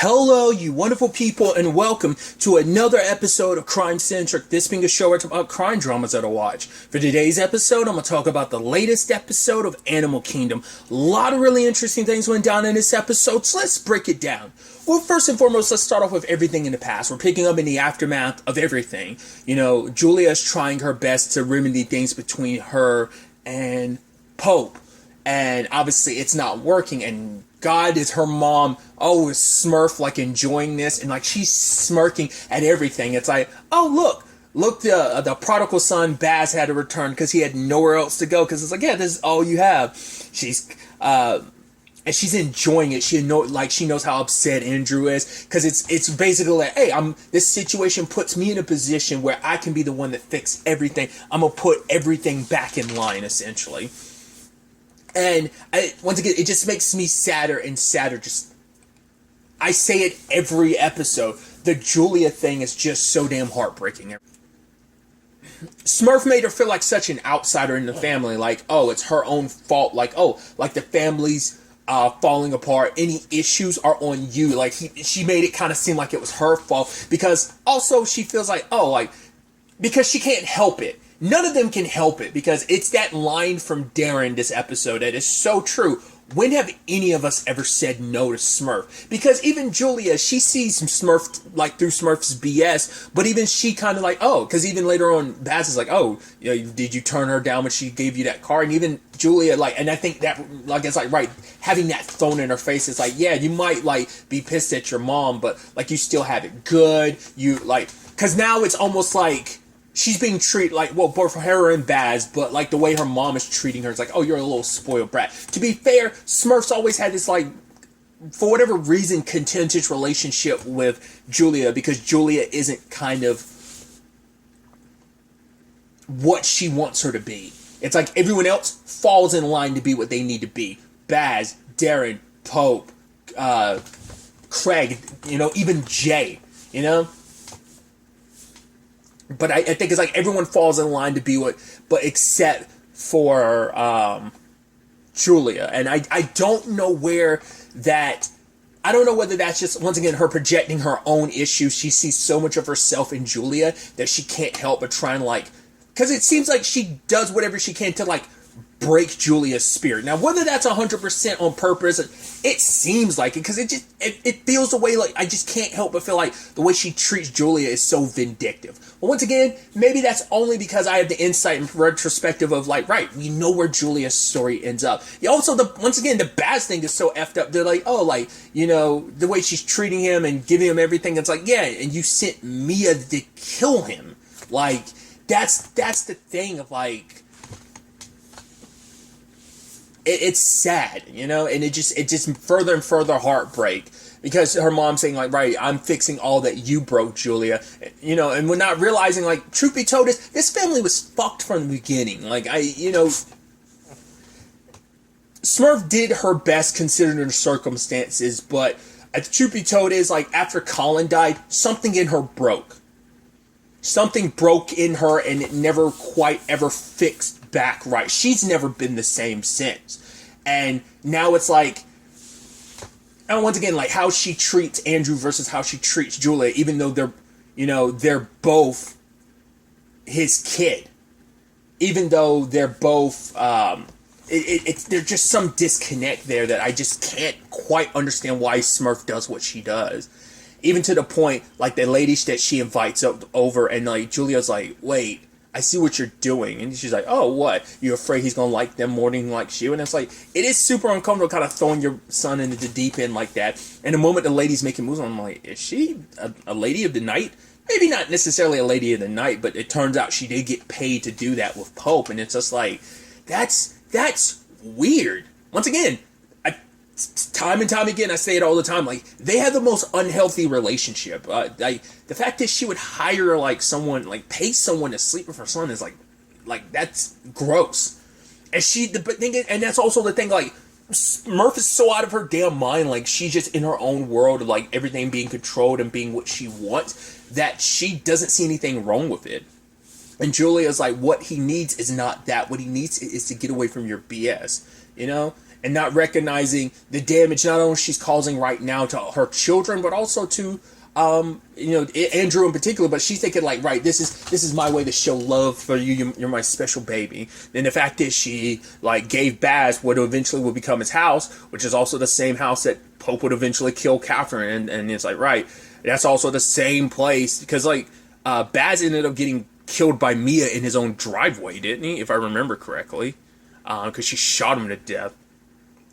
Hello, you wonderful people, and welcome to another episode of Crime Centric. This being a show where I talk about crime dramas that I watch. For today's episode, I'm going to talk about the latest episode of Animal Kingdom. A lot of really interesting things went down in this episode, so let's break it down. Well, first and foremost, let's start off with everything in the past. We're picking up in the aftermath of everything. You know, Julia is trying her best to remedy things between her and Pope. And obviously it's not working, and God is her mom. Oh, is Smurf like enjoying this? And like she's smirking at everything. It's like, oh look, the prodigal son Baz had to return because he had nowhere else to go. Because it's like, yeah, this is all you have. And she's enjoying it. She knows how upset Andrew is because it's basically like, hey, this situation puts me in a position where I can be the one that fixes everything. I'm gonna put everything back in line, essentially. And once again, it just makes me sadder and sadder. I say it every episode. The Julia thing is just so damn heartbreaking. Smurf made her feel like such an outsider in the family. Like, oh, it's her own fault. Like, oh, like the family's falling apart. Any issues are on you. Like, she made it kind of seem like it was her fault. Because also she feels like, oh, like, because she can't help it. None of them can help it because it's that line from Darren this episode that is so true. When have any of us ever said no to Smurf? Because even Julia, she sees Smurf like through Smurf's BS, but even she kind of like, oh, because even later on, Baz is like, oh, you know, did you turn her down when she gave you that car? And even Julia, like, and I think that, like, it's like, right, having that thrown in her face, it's like, yeah, you might like be pissed at your mom, but like you still have it good. You like, because now it's almost like she's being treated like, well, both her and Baz, but like the way her mom is treating her, it's like, oh, you're a little spoiled brat. To be fair, Smurf's always had this, like, for whatever reason, contentious relationship with Julia because Julia isn't kind of what she wants her to be. It's like everyone else falls in line to be what they need to be. Baz, Darren, Pope, Craig, you know, even Jay, you know? But I think it's like everyone falls in line to be what, but except for Julia. And I don't know where that, I don't know whether that's just, once again, her projecting her own issues. She sees so much of herself in Julia that she can't help but try and like, because it seems like she does whatever she can to like break Julia's spirit. Now, whether that's 100% on purpose, it seems like it, because it feels the way, like, I just can't help but feel like the way she treats Julia is so vindictive. But once again, maybe that's only because I have the insight and retrospective of, like, right, we know where Julia's story ends up. Also, once again, the Baz thing is so effed up. They're like, oh, like, you know, the way she's treating him and giving him everything, it's like, yeah, and you sent Mia to kill him. Like, that's the thing of, like, it's sad, you know, and it just further and further heartbreak because her mom's saying like, right, I'm fixing all that you broke, Julia, you know, and we're not realizing, like, truth be told, this family was fucked from the beginning. Like, Smurf did her best considering the circumstances, but the truth be told is, like, after Colin died, something in her broke. Something broke in her and it never quite ever fixed back right. She's never been the same since. And now it's like, and once again, like how she treats Andrew versus how she treats Julia, even though they're both his kid. Even though they're both, there's just some disconnect there that I just can't quite understand why Smurf does what she does. Even to the point, like, the lady that she invites over, and, like, Julia's like, wait, I see what you're doing. And she's like, oh, what? You're afraid he's going to like them more than he likes you? And it's like, it is super uncomfortable kind of throwing your son into the deep end like that. And the moment the lady's making moves, I'm like, is she a lady of the night? Maybe not necessarily a lady of the night, but it turns out she did get paid to do that with Pope. And it's just like, that's weird. Once again, time and time again, I say it all the time, like, they have the most unhealthy relationship. Like, the fact that she would hire, like, someone, like, pay someone to sleep with her son is, like, that's gross. And that's also the thing, like, Smurf is so out of her damn mind, like, she's just in her own world of, like, everything being controlled and being what she wants, that she doesn't see anything wrong with it. And Julia's like, what he needs is not that. What he needs is to get away from your BS, you know? and not recognizing the damage not only she's causing right now to her children, but also to Andrew in particular. But she's thinking like, right, this is my way to show love for you. You're my special baby. And the fact is, she like gave Baz what eventually will become his house, which is also the same house that Pope would eventually kill Catherine. And it's like, right, that's also the same place, because like Baz ended up getting killed by Mia in his own driveway, didn't he? If I remember correctly, because she shot him to death.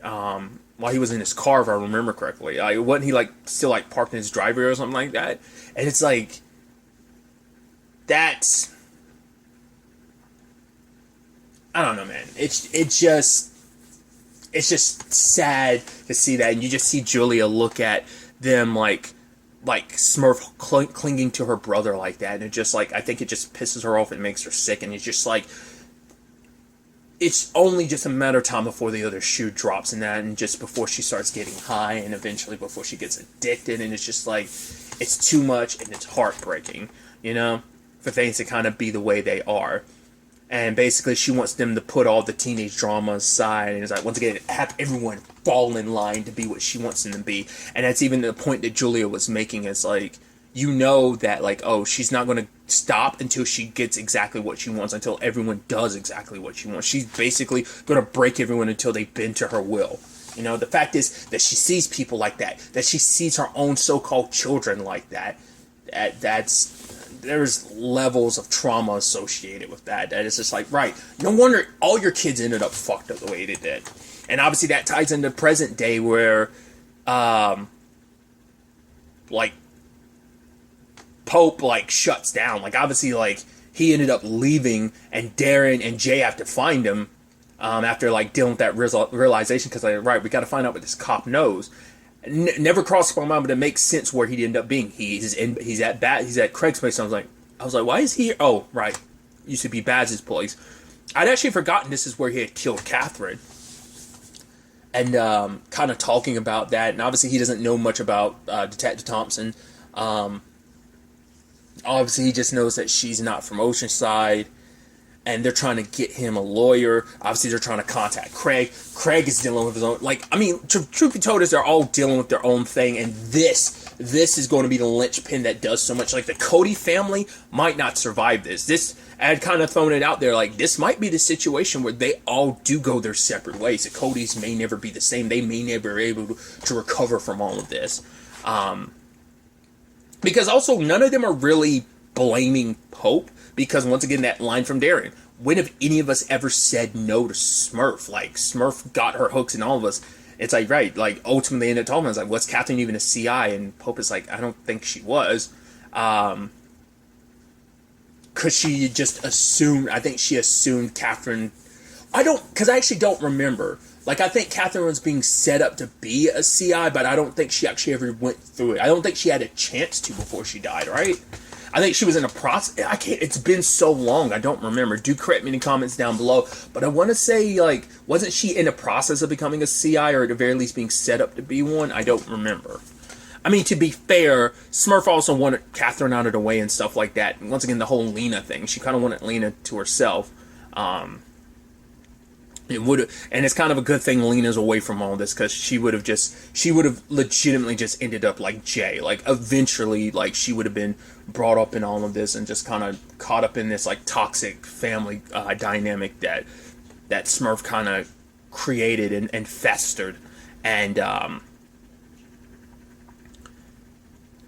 While he was in his car, if I remember correctly. Wasn't he like still like parked in his driveway or something like that? And it's like, that's, I don't know, man. It's just sad to see that, and you just see Julia look at them like Smurf clinging to her brother like that, and it just like, I think it just pisses her off and makes her sick, and it's just like, it's only just a matter of time before the other shoe drops in that, and just before she starts getting high, and eventually before she gets addicted, and it's just like, it's too much, and it's heartbreaking, for things to kind of be the way they are. And basically she wants them to put all the teenage drama aside, and it's like, once again, have everyone fall in line to be what she wants them to be. And that's even the point that Julia was making, is like, that like, oh, she's not going to stop until she gets exactly what she wants, until everyone does exactly what she wants. She's basically going to break everyone until they bend to her will. The fact is that she sees people like that she sees her own so-called children like that, there's levels of trauma associated with that is just like, right, no wonder all your kids ended up fucked up the way they did. And obviously that ties into present day, where like Pope like shuts down. Like, obviously, like, he ended up leaving, and Darren and Jay have to find him after like dealing with that realization, because like, right, we got to find out what this cop knows. Never crossed my mind, but it makes sense where he'd end up being. He's at Craig's place. I was like, why is he here? Oh, right, used to be Baz's place. I'd actually forgotten this is where he had killed Catherine. And kind of talking about that, and obviously he doesn't know much about Detective Thompson. Obviously he just knows that she's not from Oceanside, and they're trying to get him a lawyer. Obviously they're trying to contact Craig. Craig is dealing with his own, like, I mean, truth be told, they're all dealing with their own thing, and this is going to be the linchpin that does so much. Like, the Cody family might not survive this. I had kind of thrown it out there, like, this might be the situation where they all do go their separate ways. The Codys may never be the same. They may never be able to recover from all of this. Because also, none of them are really blaming Pope, because once again, that line from Darren, when have any of us ever said no to Smurf? Like, Smurf got her hooks in all of us. It's like, right, like, ultimately they ended up talking about it. It's like, was Catherine even a CI? And Pope is like, I don't think she was. Because she just assumed, I think she assumed Catherine, because I actually don't remember. Like, I think Catherine was being set up to be a CI, but I don't think she actually ever went through it. I don't think she had a chance to before she died, right? I think she was in a process. It's been so long, I don't remember. Do correct me in the comments down below. But I want to say, like, wasn't she in the process of becoming a CI, or at the very least being set up to be one? I don't remember. I mean, to be fair, Smurf also wanted Catherine out of the way and stuff like that. And once again, the whole Lena thing. She kind of wanted Lena to herself. And it's kind of a good thing Lena's away from all this, because she would have legitimately just ended up like Jay. Like, eventually, like, she would have been brought up in all of this and just kind of caught up in this like toxic family dynamic that Smurf kind of created and festered. And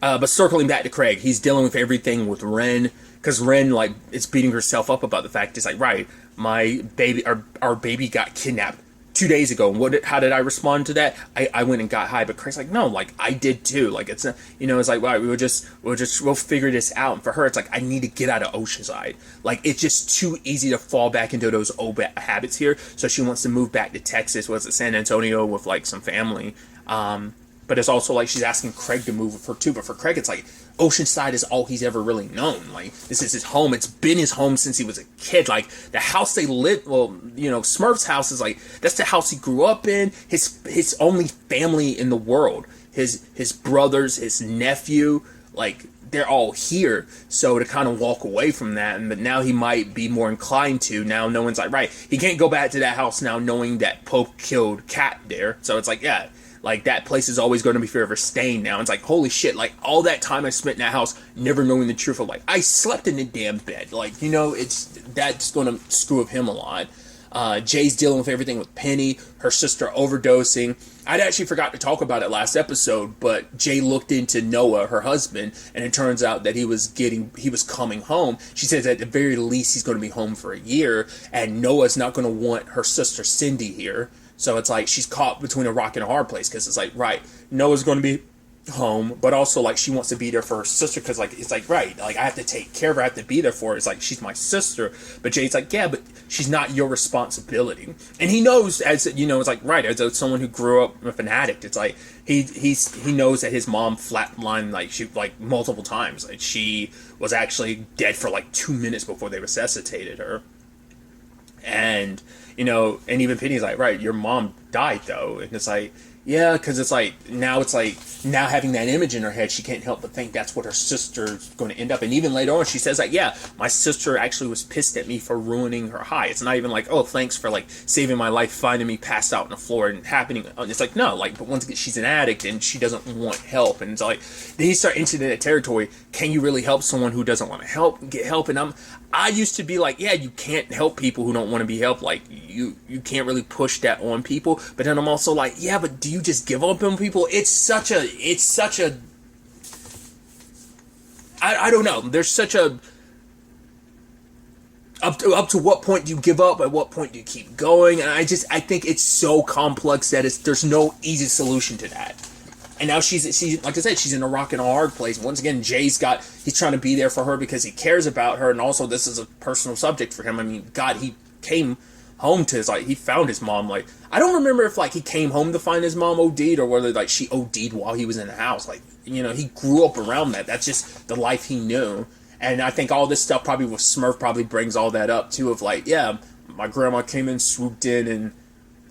but circling back to Craig, he's dealing with everything with Ren, because Ren, like, is beating herself up about the fact, it's like, right, my baby, our baby got kidnapped 2 days ago. And how did I respond to that? I went and got high. But Craig's like, no, like, I did too. Like, it's a, it's like, well, we'll figure this out. And for her, it's like, I need to get out of Oceanside. Like, it's just too easy to fall back into those old habits here. So she wants to move back to Texas, San Antonio, with like some family. But it's also like she's asking Craig to move with her too. But for Craig, it's like, Oceanside is all he's ever really known. Like, this is his home. It's been his home since he was a kid. Like, the house they live, Smurf's house is like, that's the house he grew up in. His only family in the world. His brothers, his nephew, like, they're all here. So to kind of walk away from that, but now he might be more inclined to. Now no one's like, right, he can't go back to that house now knowing that Pope killed Kat there. So it's like, yeah, like that place is always going to be forever stained now. It's like, holy shit, like all that time I spent in that house never knowing the truth of, like, I slept in the damn bed. Like, that's going to screw up him a lot. Jay's dealing with everything with Penny, her sister overdosing. I'd actually forgot to talk about it last episode, but Jay looked into Noah, her husband, and it turns out that he was coming home. She says at the very least he's going to be home for a year, and Noah's not going to want her sister Cindy here. So it's like she's caught between a rock and a hard place, because it's like, right, Noah's going to be home, but also like she wants to be there for her sister, because like it's like, right, like I have to take care of her, I have to be there for her. It's like she's my sister, but Jay's like, yeah, but she's not your responsibility. And he knows, as it's like, right, as someone who grew up with an addict, it's like he knows that his mom flatlined like multiple times. Like she was actually dead for like 2 minutes before they resuscitated her. And and even Penny's like, right, your mom died though. And it's like, yeah, because it's like now having that image in her head, she can't help but think that's what her sister's going to end up. And even later on, she says like, yeah, my sister actually was pissed at me for ruining her high. It's not even like, oh, thanks for like saving my life, finding me passed out on the floor and happening. It's like, no, like, but once again, she's an addict and she doesn't want help. And it's like, then you start into that territory. Can you really help someone who doesn't want to get help? And I used to be like, yeah, you can't help people who don't want to be helped. Like you can't really push that on people. But then I'm also like, yeah, but do you just give up on people? It's such a I don't know. There's such a up to what point do you give up? At what point do you keep going? And I think it's so complex that there's no easy solution to that. And now she's like I said, she's in a rock and a hard place. Once again, he's trying to be there for her because he cares about her, and also this is a personal subject for him. I mean, God, he came home to he found his mom. Like, I don't remember if like he came home to find his mom OD'd or whether like she OD'd while he was in the house. Like, he grew up around that. That's just the life he knew. And I think all this stuff probably with Smurf probably brings all that up too, of like, yeah, my grandma came in, swooped in, and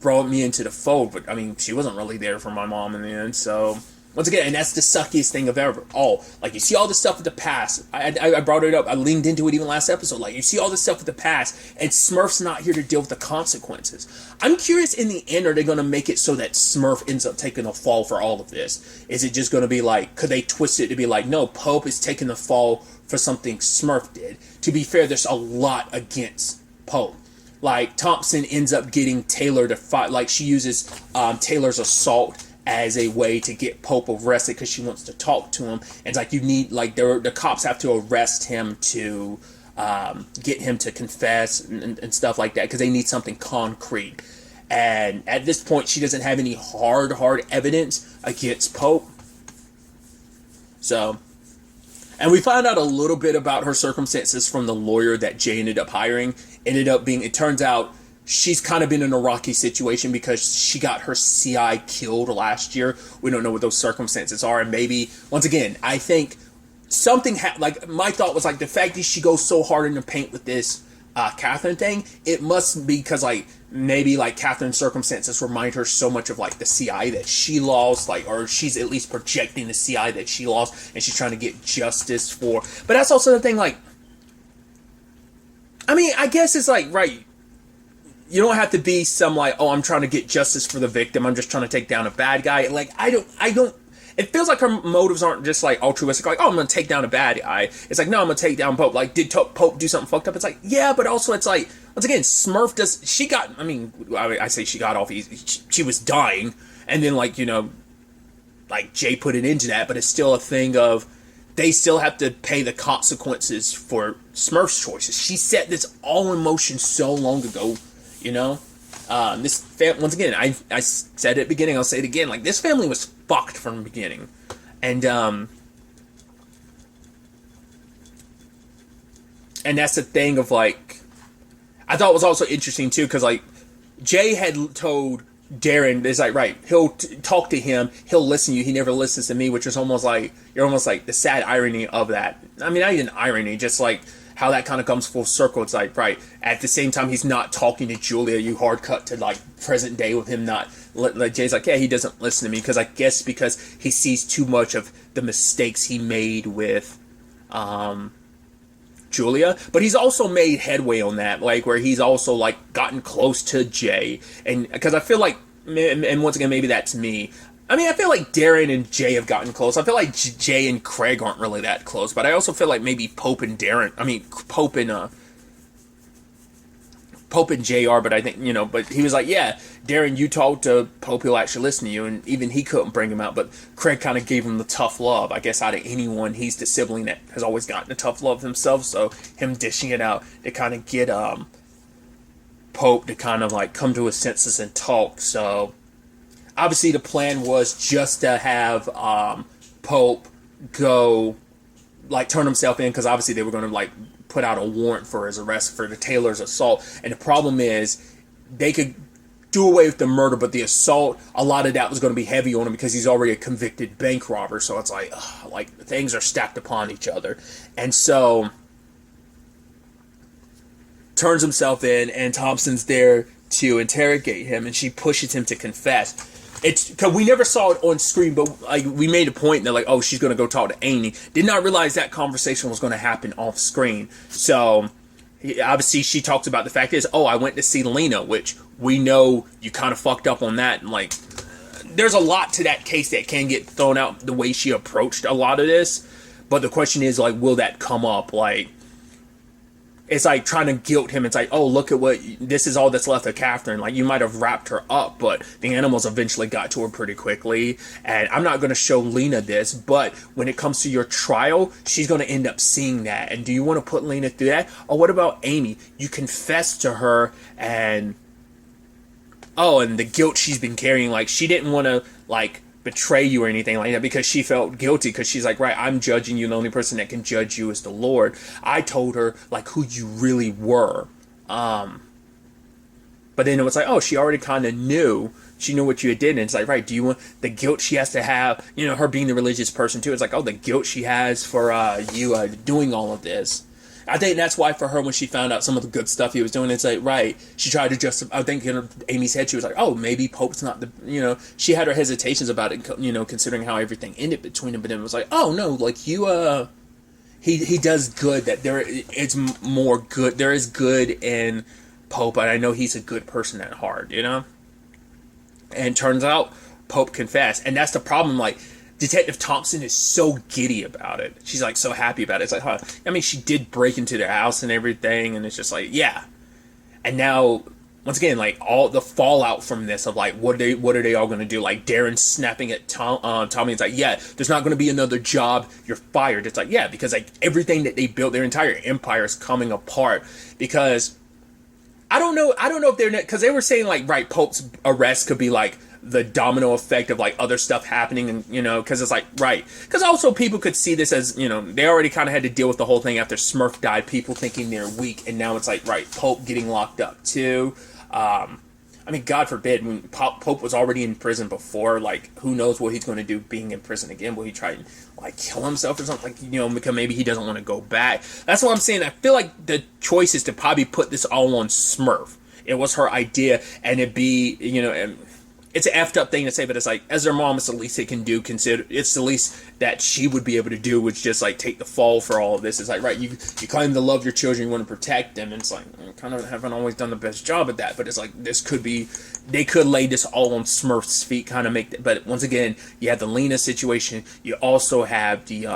brought me into the fold, but I mean, she wasn't really there for my mom in the end. So once again, and that's the suckiest thing of ever. All like, you see all this stuff with the past. I brought it up. I leaned into it even last episode. Like, you see all this stuff with the past, and Smurf's not here to deal with the consequences. I'm curious, in the end, are they going to make it so that Smurf ends up taking the fall for all of this? Is it just going to be like, could they twist it to be like, no, Pope is taking the fall for something Smurf did? To be fair, there's a lot against Pope. Like, Thompson ends up getting Taylor to fight. Like, she uses Taylor's assault as a way to get Pope arrested because she wants to talk to him. And it's like, you need, like, the cops have to arrest him to get him to confess and stuff like that because they need something concrete. And at this point, she doesn't have any hard evidence against Pope. So, and we find out a little bit about her circumstances from the lawyer that Jay ended up hiring. It turns out she's kind of been in a rocky situation because she got her CI killed last year. We don't know what those circumstances are. And maybe, once again, I think something, like, my thought was, like, the fact that she goes so hard in the paint with this Catherine thing, it must be because, like, maybe, like, Catherine's circumstances remind her so much of, like, the CI that she lost, like, or she's at least projecting the CI that she lost, and she's trying to get justice for. But that's also the thing, like, I mean, I guess it's like, right, you don't have to be some like, oh, I'm trying to get justice for the victim, I'm just trying to take down a bad guy. Like, I don't, it feels like her motives aren't just like altruistic, like, oh, I'm going to take down a bad guy. It's like, no, I'm going to take down Pope. Like, did Pope do something fucked up? It's like, yeah, but also it's like, once again, Smurf I say she got off easy. She was dying, and then, like, like, Jay put an end to that, but it's still a thing of, they still have to pay the consequences for Smurf's choices. She set this all in motion so long ago, once again, I said it at the beginning, I'll say it again, like, this family was fucked from the beginning. And that's the thing of, like, I thought it was also interesting, too, because, like, Jay had told Darren, it's like, right, he'll talk to him, he'll listen to you, he never listens to me, which is almost like, you're almost like the sad irony of that. I mean, not even irony, just like how that kind of comes full circle. It's like, right, at the same time he's not talking to Julia, you hard cut to, like, present day with him not, like, Jay's like, yeah, he doesn't listen to me, because I guess because he sees too much of the mistakes he made with Julia, but he's also made headway on that, like where he's also like gotten close to Jay, and because I feel like, and once again maybe that's me. I mean, I feel like Darren and Jay have gotten close. I feel like Jay and Craig aren't really that close, but I also feel like maybe Pope and Jay are, but I think, but he was like, yeah, Darren, you talk to Pope, he'll actually listen to you, and even he couldn't bring him out, but Craig kind of gave him the tough love. I guess out of anyone, he's the sibling that has always gotten the tough love himself, so him dishing it out to kind of get Pope to kind of like come to his senses and talk. So obviously the plan was just to have Pope go, like, turn himself in, because obviously they were going to like put out a warrant for his arrest for the Taylor's assault. And the problem is they could do away with the murder, but the assault, a lot of that was going to be heavy on him because he's already a convicted bank robber. So it's like things are stacked upon each other. And so turns himself in, and Thompson's there to interrogate him, and she pushes hhim to confess. It's because we never saw it on screen, but like we made a point that like, oh, she's gonna go talk to Amy. Did not realize that conversation was going to happen off screen. So obviously she talks about the fact is, oh, I went to see Lena, which we know you kind of fucked up on that. And like, there's a lot to that case that can get thrown out the way she approached a lot of this. But the question is like, will that come up? Like, it's like trying to guilt him. It's like, oh, look at this is all that's left of Catherine. Like, you might have wrapped her up, but the animals eventually got to her pretty quickly. And I'm not going to show Lena this, but when it comes to your trial, she's going to end up seeing that. And do you want to put Lena through that? Or what about Amy? You confessed to her, and the guilt she's been carrying. Like, she didn't want to, like, betray you or anything like that because she felt guilty, because she's like, right, I'm judging you. The only person that can judge you is the Lord. I told her like who you really were, but then it was like, oh, she already kind of knew. She knew what you did, and it's like, right, do you want the guilt she has to have, her being the religious person too? It's like, oh, the guilt she has for you doing all of this. I think that's why for her, when she found out some of the good stuff he was doing, it's like, right, she tried to justify. I think in Amy's head, she was like, oh, maybe Pope's not the, she had her hesitations about it, considering how everything ended between them. But then it was like, oh, no, like he does good, that it's more good. There is good in Pope, and I know he's a good person at heart, And turns out Pope confessed. And that's the problem, like, Detective Thompson is so giddy about it. She's like so happy about it. It's like, huh. I mean, she did break into their house and everything, and it's just like, yeah. And now, once again, like all the fallout from this of like, what are they all going to do? Like Darren snapping at Tommy. It's like, yeah, there's not going to be another job. You're fired. It's like, yeah, because like everything that they built, their entire empire is coming apart. Because I don't know if they're, because they were saying like, right, Pope's arrest could be like the domino effect of like other stuff happening, and because it's like, right, because also people could see this as, they already kind of had to deal with the whole thing after Smurf died, people thinking they're weak, and now it's like, right, Pope getting locked up too. I mean, God forbid, when Pope was already in prison before, like, who knows what he's going to do being in prison again? Will he try and, like, kill himself or something? Like, because maybe he doesn't want to go back. That's what I'm saying. I feel like the choice is to probably put this all on Smurf. It was her idea, and it'd be, and it's an effed up thing to say, but it's like, as their mom, it's the least they can do. It's the least that she would be able to do, which just like take the fall for all of this. It's like, right, you claim to love your children, you want to protect them, and it's like, I kind of haven't always done the best job at that. But it's like, this could be, they could lay this all on Smurf's feet, kind of make that. But once again, you have the Lena situation, you also have the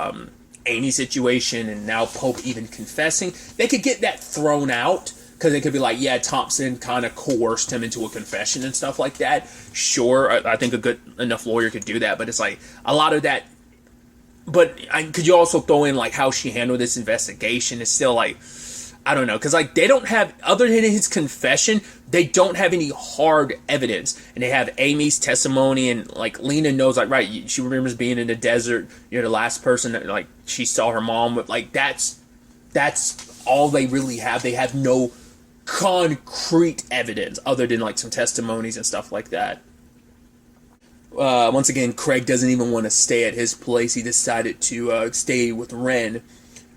Amy situation, and now Pope even confessing. They could get that thrown out. Because it could be like, yeah, Thompson kind of coerced him into a confession and stuff like that. Sure, I think a good enough lawyer could do that. But it's like, a lot of that. But could you also throw in like how she handled this investigation? It's still like, I don't know. Because like they don't have, other than his confession, they don't have any hard evidence. And they have Amy's testimony, and like Lena knows, like, right, she remembers being in the desert. You're the last person that like she saw her mom with. Like that's all they really have. They have no concrete evidence other than like some testimonies and stuff like that. Once again, Craig doesn't even want to stay at his place. He decided to stay with Ren,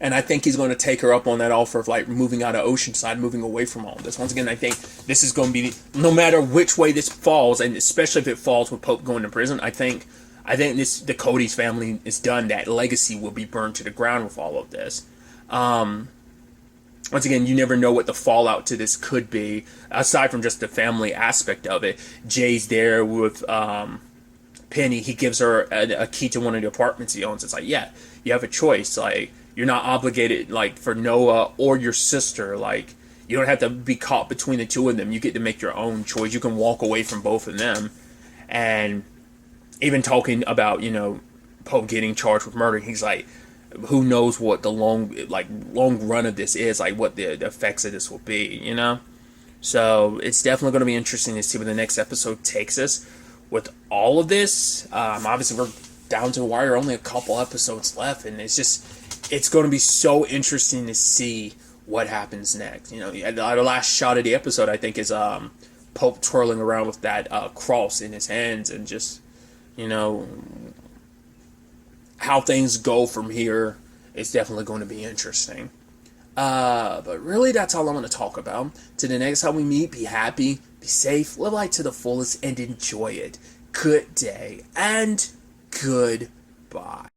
and I think he's going to take her up on that offer of like moving out of Oceanside, moving away from all this. Once again, I think this is going to be, no matter which way this falls, and especially if it falls with Pope going to prison, I think I think the Cody's family is done. That legacy will be burned to the ground with all of this. Once again, you never know what the fallout to this could be, aside from just the family aspect of it. Jay's there with Penny. He gives her a key to one of the apartments he owns. It's like, yeah, you have a choice. Like, you're not obligated, like, for Noah or your sister. Like, you don't have to be caught between the two of them. You get to make your own choice. You can walk away from both of them. And even talking about, Pope getting charged with murder, he's like, who knows what the long run of this is, like what the effects of this will be, So it's definitely going to be interesting to see where the next episode takes us with all of this. Obviously, we're down to the wire, only a couple episodes left, and it's going to be so interesting to see what happens next. The last shot of the episode, I think, is Pope twirling around with that cross in his hands, and just, how things go from here is definitely going to be interesting. But really, that's all I want to talk about. To the next time we meet, be happy, be safe, live life to the fullest, and enjoy it. Good day, and goodbye.